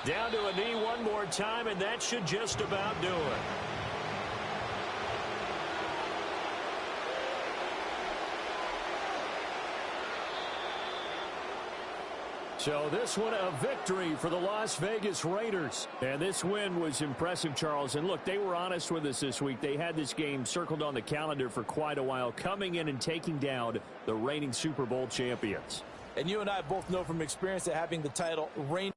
S5: Down to a knee one more time, and that should just about do it. So this one a victory for the Las Vegas Raiders. And this win was impressive, Charles. And look, they were honest with us this week. They had this game circled on the calendar for quite a while, coming in and taking down the reigning Super Bowl champions.
S3: And you and I both know from experience that having the title reigning